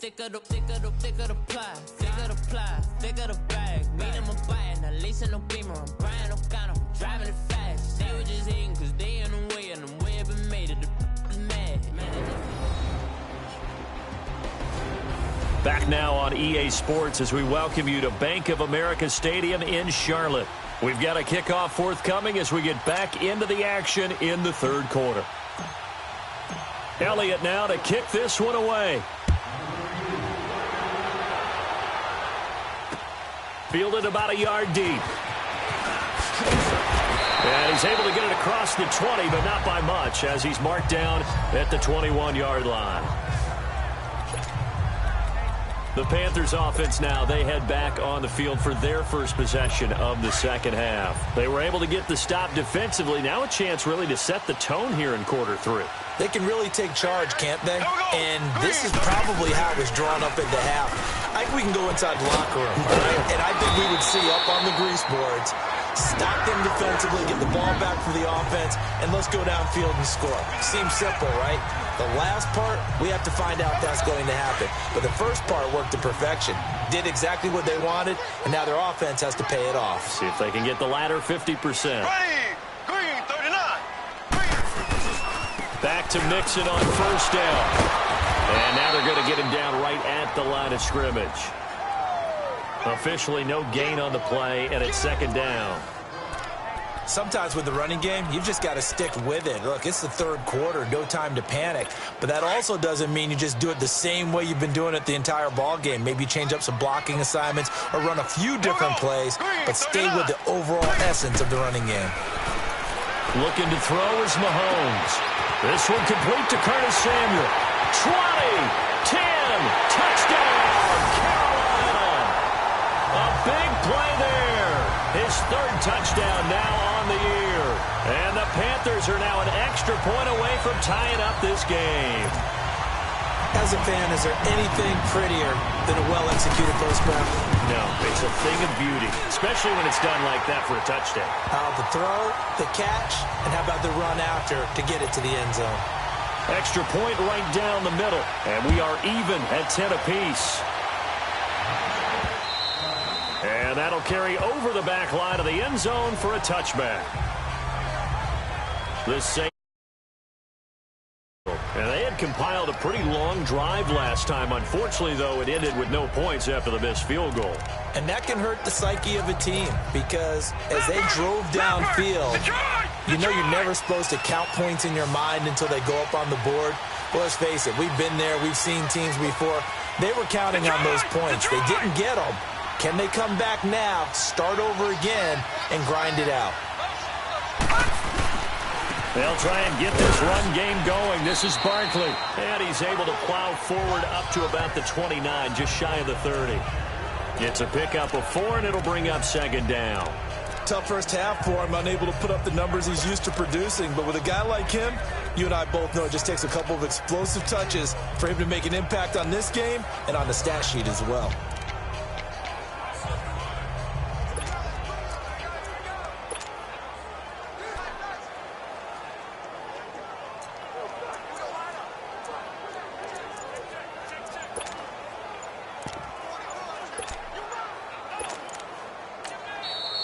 thicker the pie, thicker the ply, thicker the bag. Meet them a bite, at least in no beamer. I'm Brian, no kind of driving it fast. They were just hating cause they in the way, and the way I've been made it. The mad. Back now on EA Sports as we welcome you to Bank of America Stadium in Charlotte. We've got a kickoff forthcoming as we get back into the action in the third quarter. Elliott now to kick this one away. Fielded about a yard deep. And he's able to get it across the 20, but not by much as he's marked down at the 21-yard line. The Panthers offense now, they head back on the field for their first possession of the second half. They were able to get the stop defensively. Now a chance really to set the tone here in quarter three. They can really take charge, can't they? And this is probably how it was drawn up at the half. I think we can go inside the locker room, right? And I think we would see up on the grease boards, stop them defensively, get the ball back for the offense, and let's go downfield and score. Seems simple, right? The last part, we have to find out if that's going to happen. But the first part worked to perfection. Did exactly what they wanted, and now their offense has to pay it off. See if they can get the latter 50%. Green, 39. Back to Mixon on first down. And now they're going to get him down right at the line of scrimmage. Officially no gain on the play, and it's second down. Sometimes with the running game, you've just got to stick with it. Look, it's the third quarter, no time to panic. But that also doesn't mean you just do it the same way you've been doing it the entire ball game. Maybe change up some blocking assignments or run a few different plays, but stay with the overall essence of the running game. Looking to throw is Mahomes. This one complete to Curtis Samuel. 20, 10, touchdown, Carolina. A big play there. His third touchdown now on the year. And the Panthers are now an extra point away from tying up this game. As a fan, is there anything prettier than a well-executed post route? No, it's a thing of beauty, especially when it's done like that for a touchdown. The throw, the catch, and how about the run after to get it to the end zone? Extra point right down the middle, and we are even at 10 apiece. And that'll carry over the back line of the end zone for a touchback. The same. And they had compiled a pretty long drive last time. Unfortunately, though, it ended with no points after the missed field goal. And that can hurt the psyche of a team because as they drove downfield, you know you're never supposed to count points in your mind until they go up on the board. Well, let's face it, we've been there. We've seen teams before. They were counting on those points. They didn't get them. Can they come back now, start over again, and grind it out? They'll try and get this run game going. This is Barkley. And he's able to plow forward up to about the 29, just shy of the 30. It's a pickup of 4, and it'll bring up second down. Tough first half for him, unable to put up the numbers he's used to producing. But with a guy like him, you and I both know it just takes a couple of explosive touches for him to make an impact on this game and on the stat sheet as well.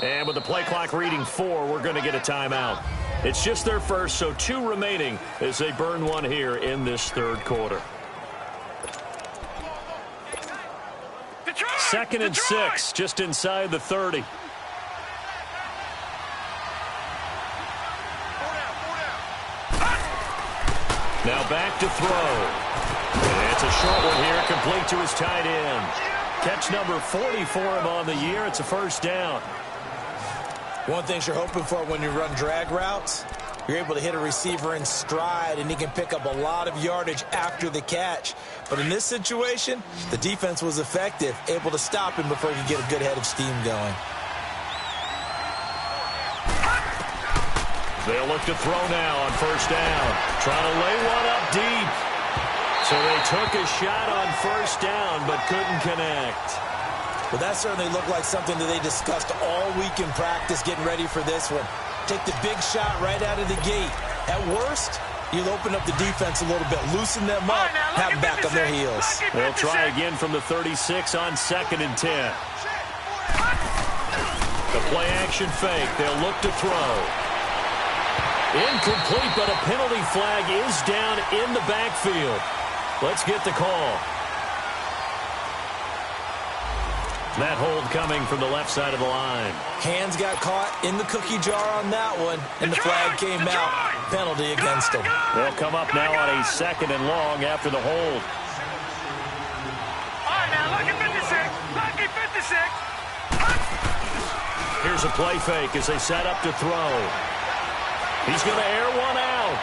And with the play clock reading 4, we're going to get a timeout. It's just their first, so 2 remaining as they burn one here in this third quarter. Second and 6, just inside the 30. Now back to throw. And it's a short one here, complete to his tight end. Catch number 40 for him on the year. It's a first down. One thing you're hoping for when you run drag routes, you're able to hit a receiver in stride, and he can pick up a lot of yardage after the catch. But in this situation, the defense was effective, able to stop him before he could get a good head of steam going. They'll look to throw now on first down. Trying to lay one up deep. So they took a shot on first down, but couldn't connect. Well, that certainly looked like something that they discussed all week in practice getting ready for this one. Take the big shot right out of the gate. At worst, You'll open up the defense a little bit, loosen them up, have them back on their heels. They'll try again from the 36 on 2nd and 10. The play action fake. They'll look to throw. Incomplete, but a penalty flag is down in the backfield. Let's get the call. That hold coming from the left side of the line. Hands got caught in the cookie jar on that one, and the flag came out. Penalty against them. They'll come up now on a 2nd and long after the hold. All right, now, lucky 56. Lucky 56. Here's a play fake as they set up to throw. He's going to air one out.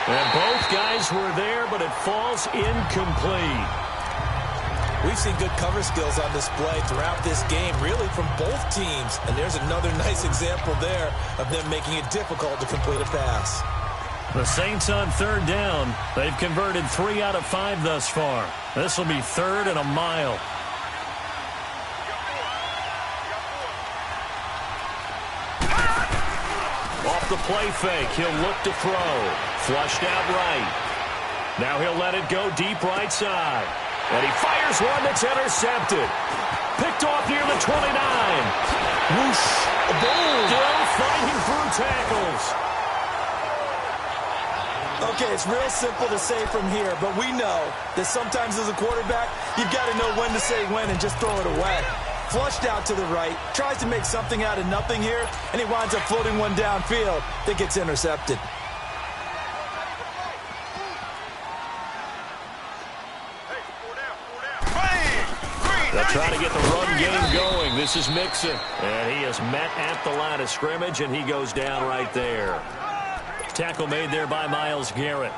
And both guys were there, but it falls incomplete. We've seen good cover skills on display throughout this game, really from both teams. And there's another nice example there of them making it difficult to complete a pass. The Saints on 3rd down. They've converted 3 out of 5 thus far. This will be 3rd and a mile. Off the play fake, he'll look to throw. Flushed out right. Now he'll let it go deep right side. And he fires one that's intercepted. Picked off near the 29. Whoosh. Boom. Still fighting through tackles. Okay, it's real simple to say from here, but we know that sometimes as a quarterback, you've got to know when to say when and just throw it away. Flushed out to the right, tries to make something out of nothing here, and he winds up floating one downfield that gets intercepted. They'll try to get the run game going. This is Mixon. And he is met at the line of scrimmage, and he goes down right there. Tackle made there by Myles Garrett.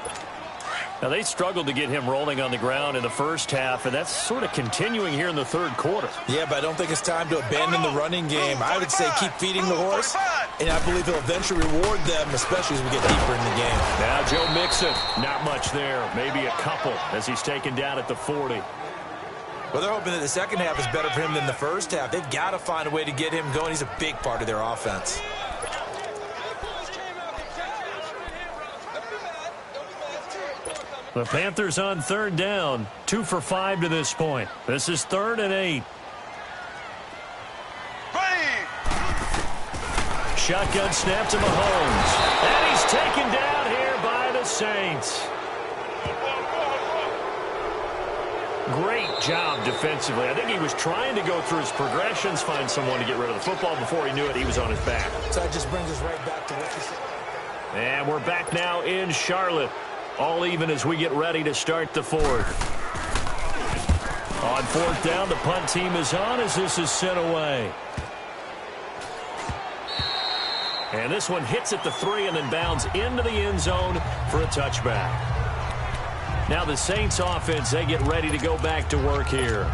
Now, they struggled to get him rolling on the ground in the first half, and that's sort of continuing here in the 3rd quarter. Yeah, but I don't think it's time to abandon the running game. I would say keep feeding the horse, and I believe he'll eventually reward them, especially as we get deeper in the game. Now, Joe Mixon, not much there. Maybe a couple as he's taken down at the 40. Well, they're hoping that the second half is better for him than the first half. They've got to find a way to get him going. He's a big part of their offense. The Panthers on 3rd down, 2 for 5 to this point. This is 3rd and 8. Shotgun snap to Mahomes. And he's taken down here by the Saints. Great job defensively. I think he was trying to go through his progressions, find someone to get rid of the football. Before he knew it, he was on his back. So that just brings us right back to what you said. And we're back now in Charlotte. All even as we get ready to start the 4th. On 4th down, the punt team is on as this is sent away. And this one hits at the 3 and then bounds into the end zone for a touchback. Now the Saints offense, they get ready to go back to work here.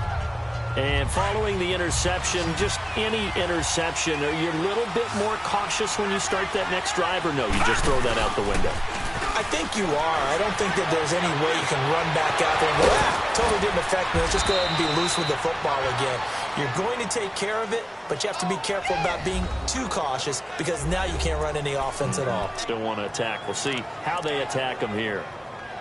And following the interception, just any interception, are you a little bit more cautious when you start that next drive, or no, you just throw that out the window? I think you are. I don't think that there's any way you can run back out there and go, totally didn't affect me. Let's just go ahead and be loose with the football again. You're going to take care of it, but you have to be careful about being too cautious because now you can't run any offense at all. Still want to attack. We'll see how they attack them here.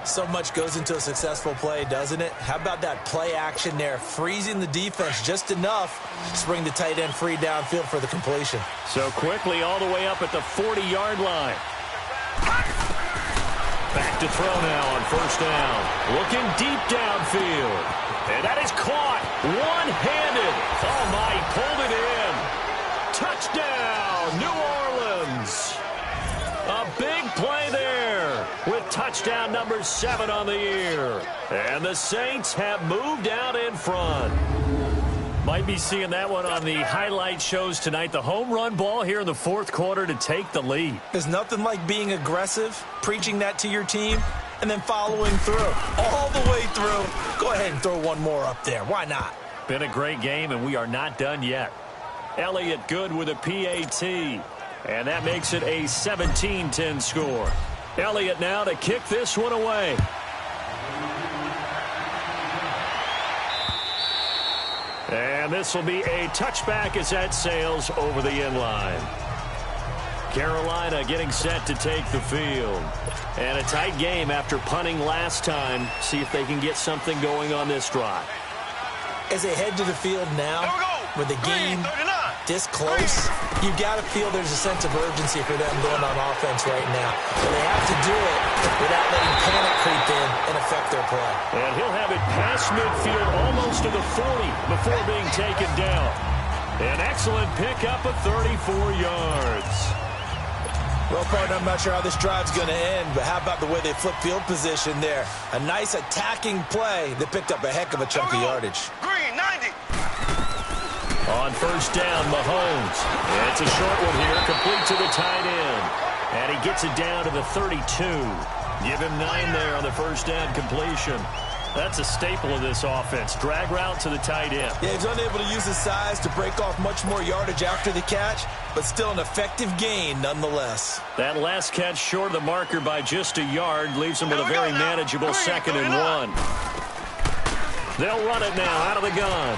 So much goes into a successful play, doesn't it? How about that play action there, freezing the defense just enough to bring the tight end free downfield for the completion. So quickly all the way up at the 40-yard line. Back to throw now on 1st down. Looking deep downfield. And that is caught one-handed. Oh, my, he pulled it in. Touchdown, New Orleans. A big play there with touchdown number 7 on the year. And the Saints have moved out in front. Might be seeing that one on the highlight shows tonight. The home run ball here in the 4th quarter to take the lead. There's nothing like being aggressive, preaching that to your team, and then following through. All the way through. Go ahead and throw one more up there. Why not? Been a great game, and we are not done yet. Elliott good with a PAT. And that makes it a 17-10 score. Elliott now to kick this one away. And this will be a touchback as that sails over the end line. Carolina getting set to take the field. And a tight game after punting last time. See if they can get something going on this drive. As they head to the field now, with the game this close, you've got to feel there's a sense of urgency for them going on offense right now. But they have to do it without letting panic creep in and affect their play. And he'll have it past midfield almost to the 40 before being taken down. An excellent pickup of 34 yards. Well, partner, I'm not sure how this drive's going to end, but how about the way they flip field position there? A nice attacking play that picked up a heck of a chunk of yardage. Green, 90. On first down, Mahomes. It's a short one here, complete to the tight end. And he gets it down to the 32. Give him 9 there on the first down completion. That's a staple of this offense. Drag route to the tight end. Yeah, he's unable to use his size to break off much more yardage after the catch, but still an effective gain nonetheless. That last catch short of the marker by just a yard leaves him with a very manageable 2nd and 1. They'll run it now out of the gun.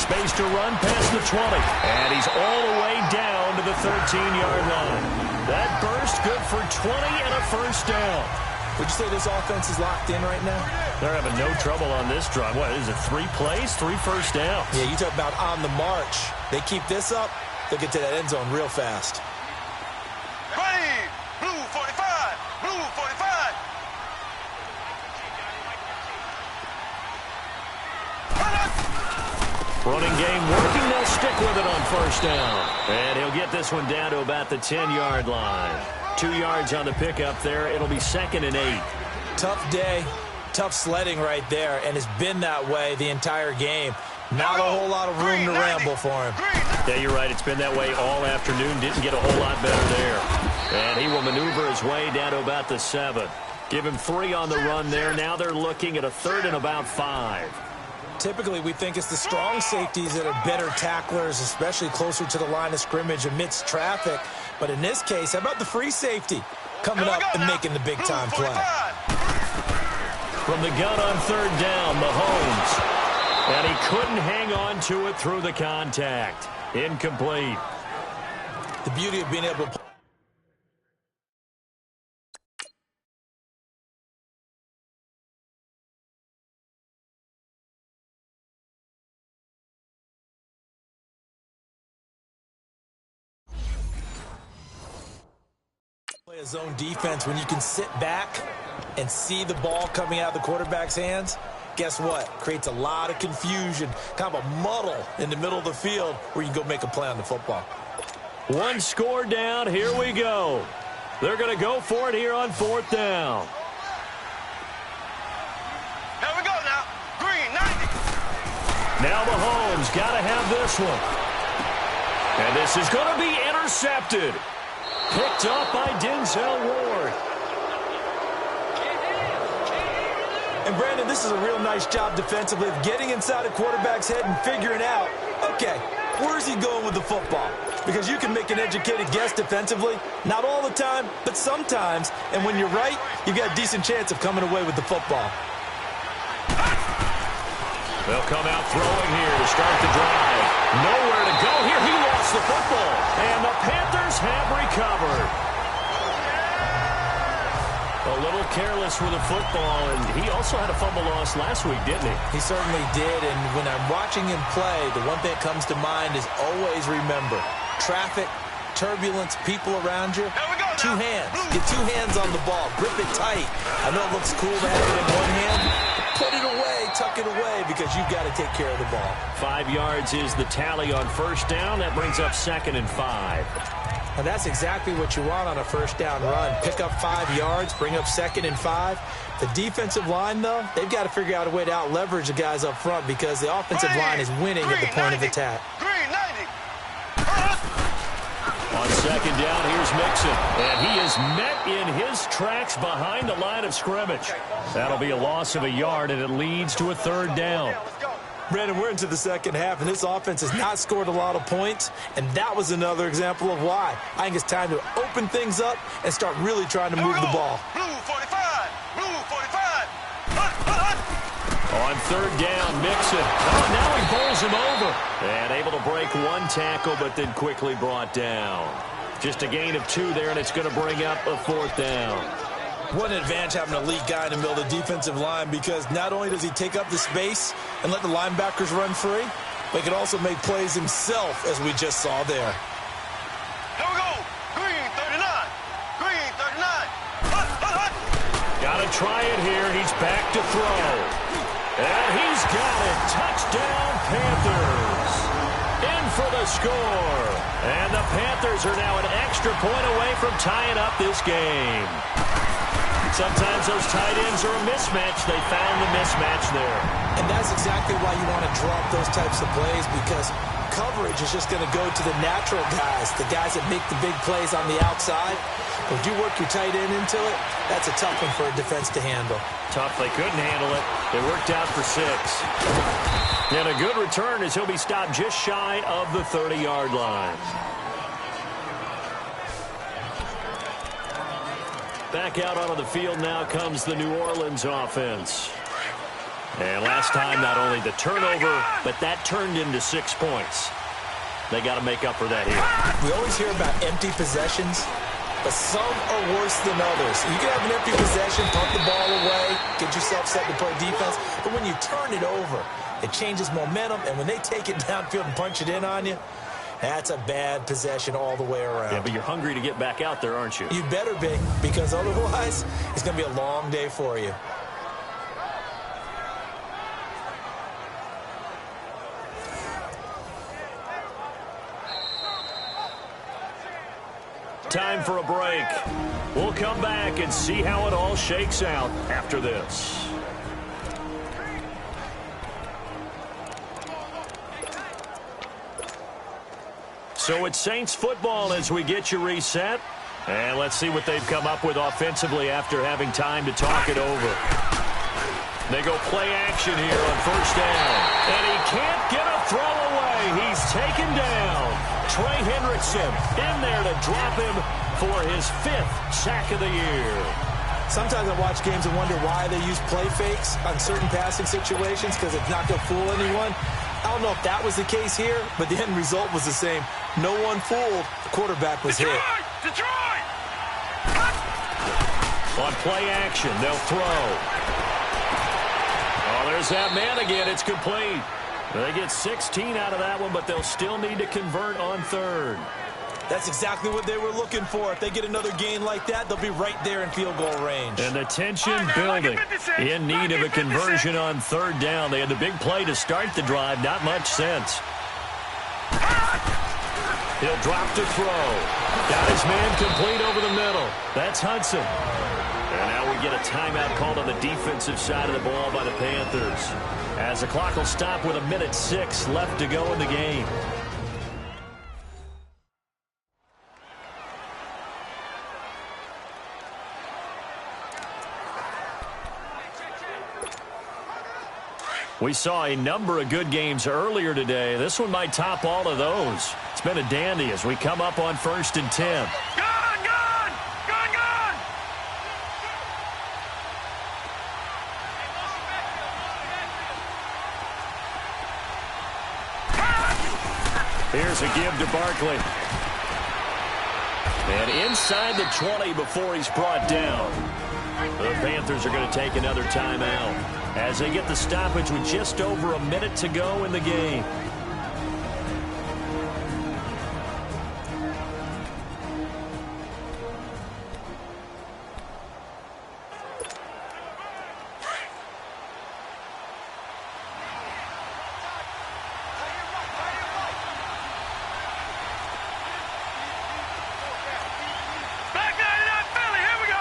Space to run past the 20. And he's all the way down to the 13-yard line. That burst good for 20 and a first down. Would you say this offense is locked in right now? They're having no trouble on this drive. What is it, 3 plays, 3 first downs? Yeah, you talk about on the march. They keep this up, they'll get to that end zone real fast. Ready. Blue 45. Blue 45. Running game working. They'll stick with it on first down. And he'll get this one down to about the 10-yard line. 2 yards on the pickup there. It'll be 2nd and 8. Tough day, tough sledding right there, and it's been that way the entire game. Not a whole lot of room to ramble for him. Yeah, you're right. It's been that way all afternoon. Didn't get a whole lot better there. And he will maneuver his way down to about the 7. Give him 3 on the run there. Now they're looking at a 3rd and about 5. Typically, we think it's the strong safeties that are better tacklers, especially closer to the line of scrimmage amidst traffic. But in this case, how about the free safety coming up and making the big-time play? From the gun on 3rd down, Mahomes. And he couldn't hang on to it through the contact. Incomplete. The beauty of being able to play a zone defense when you can sit back and see the ball coming out of the quarterback's hands. Guess what? Creates a lot of confusion, kind of a muddle in the middle of the field where you can go make a play on the football. 1 score down. Here we go. They're going to go for it here on 4th down. Here we go now. Green, 90. Now Mahomes got to have this one. And this is going to be intercepted. Picked up by Denzel Ward. And, Brandon, this is a real nice job defensively of getting inside a quarterback's head and figuring out, okay, where's he going with the football? Because you can make an educated guess defensively, not all the time, but sometimes. And when you're right, you've got a decent chance of coming away with the football. They'll come out throwing here to start the drive. Nowhere to go here. He lost the football. And the Panthers have recovered. A little careless with the football, and he also had a fumble loss last week, didn't he? He certainly did, and when I'm watching him play, the one thing that comes to mind is always remember, traffic, turbulence, people around you, 2 hands. Get 2 hands on the ball. Grip it tight. I know it looks cool to have it in one hand. Put it away, tuck it away, because you've got to take care of the ball. 5 yards is the tally on first down. That brings up 2nd and 5. And that's exactly what you want on a first down run. Pick up 5 yards, bring up 2nd and 5. The defensive line, though, they've got to figure out a way to out-leverage the guys up front because the offensive line is winning at the point of attack. Green, 90. On 2nd down, here's Mixon. And he is met in his tracks behind the line of scrimmage. That'll be a loss of a yard, and it leads to a 3rd down. Brandon, we're into the second half, and this offense has not scored a lot of points, and that was another example of why. I think it's time to open things up and start really trying to move the ball. Blue 45. Blue 45. On 3rd down, Mixon. Oh, now he bowls him over. And able to break 1 tackle, but then quickly brought down. Just a gain of 2 there, and it's going to bring up a 4th down. What an advantage having an elite guy in the middle of the defensive line, because not only does he take up the space and let the linebackers run free, but he can also make plays himself, as we just saw there. Here we go. Green 39. Green 39. Hut, hut, hut. Got to try it here. He's back to throw. And he's got it. Touchdown, Panthers. In for the score. And the Panthers are now an extra point away from tying up this game. Sometimes those tight ends are a mismatch. They found the mismatch there. And that's exactly why you want to draw up those types of plays, because coverage is just going to go to the natural guys, the guys that make the big plays on the outside. If you work your tight end into it, that's a tough one for a defense to handle. Tough. They couldn't handle it. It worked out for 6. And a good return as he'll be stopped just shy of the 30-yard line. Back out onto the field now comes the New Orleans offense. And last time, not only the turnover, but that turned into 6 points. They got to make up for that here. We always hear about empty possessions, but some are worse than others. You can have an empty possession, pump the ball away, get yourself set to play defense, but when you turn it over, it changes momentum, and when they take it downfield and punch it in on you, that's a bad possession all the way around. Yeah, but you're hungry to get back out there, aren't you? You better be, because otherwise, it's going to be a long day for you. Time for a break. We'll come back and see how it all shakes out after this. So it's Saints football as we get you reset. And let's see what they've come up with offensively after having time to talk it over. They go play action here on 1st down. And he can't get a throw away. He's taken down. Trey Hendrickson in there to drop him for his 5th sack of the year. Sometimes I watch games and wonder why they use play fakes on certain passing situations, because it's not going to fool anyone. I don't know if that was the case here, but the end result was the same. No one fooled. The quarterback was hit. Detroit! On play action, they'll throw. Oh, there's that man again. It's complete. They get 16 out of that one, but they'll still need to convert on 3rd. That's exactly what they were looking for. If they get another gain like that, they'll be right there in field goal range. And the tension building. In need of a conversion on 3rd down. They had the big play to start the drive. Not much sense. He'll drop to throw. Got his man complete over the middle. That's Hudson. And now we get a timeout called on the defensive side of the ball by the Panthers, as the clock will stop with 1:06 left to go in the game. We saw a number of good games earlier today. This one might top all of those. It's been a dandy as we come up on 1st and 10. Gone, gone! Gone, gone! Here's a give to Barkley. And inside the 20 before he's brought down. The Panthers are going to take another timeout as they get the stoppage with just over 1 minute to go in the game. Back 99 Philly, here we go!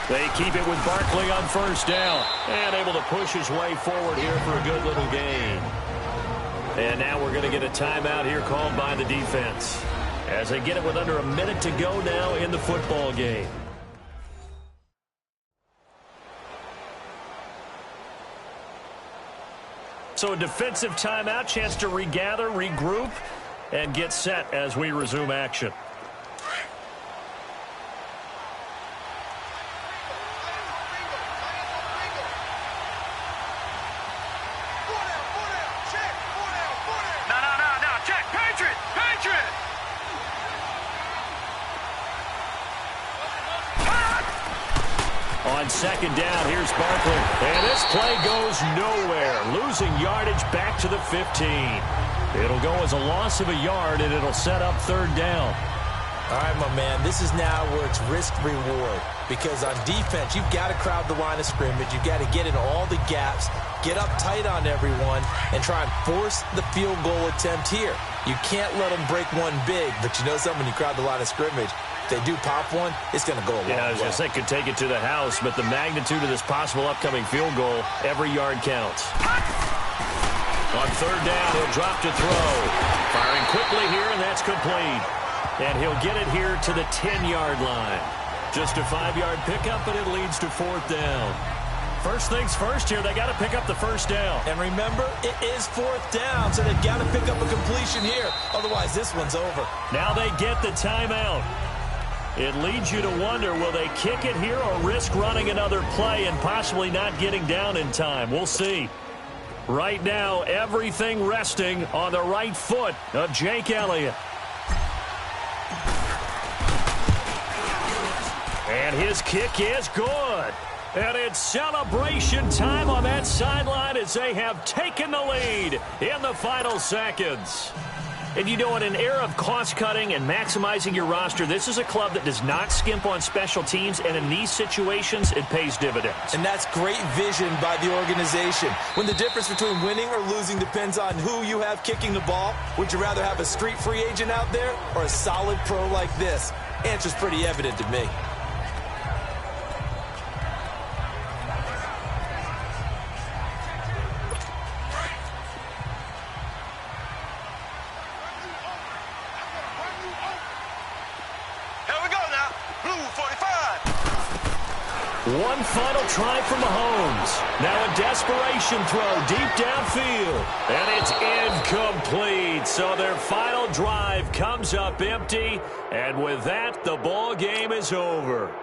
They keep it with Barkley on 1st down. And able to push his way forward here for a good little gain. And now we're going to get a timeout here called by the defense, as they get it with under 1 minute to go now in the football game. So a defensive timeout, chance to regather, regroup, and get set as we resume action. on second down. Here's Barkley. And this play goes nowhere. Losing yardage back to the 15. It'll go as a loss of a yard, and it'll set up third down. All right, my man, this is now where it's risk-reward. Because on defense, you've got to crowd the line of scrimmage. You've got to get in all the gaps, get up tight on everyone, and try and force the field goal attempt here. You can't let them break one big, but you know something, when you crowd the line of scrimmage, if they do pop one, it's going to go a long way. Yeah, I was going to say could take it to the house, but the magnitude of this possible upcoming field goal, every yard counts. On third down, he'll drop to throw. Firing quickly here, and that's complete. And he'll get it here to the 10-yard line. Just a 5-yard pickup, but it leads to fourth down. First things first here, they got to pick up the first down. And remember, it is fourth down, so they've got to pick up a completion here. Otherwise, this one's over. Now they get the timeout. It leads you to wonder, will they kick it here or risk running another play and possibly not getting down in time? We'll see. Right now, everything resting on the right foot of Jake Elliott. And his kick is good. And it's celebration time on that sideline as they have taken the lead in the final seconds. And you know, in an era of cost-cutting and maximizing your roster, this is a club that does not skimp on special teams, and in these situations, it pays dividends. And that's great vision by the organization. When the difference between winning or losing depends on who you have kicking the ball, would you rather have a street free agent out there or a solid pro like this? Answer's pretty evident to me. One final try for Mahomes. Now a desperation throw deep downfield. And it's incomplete. So their final drive comes up empty. And with that, the ball game is over.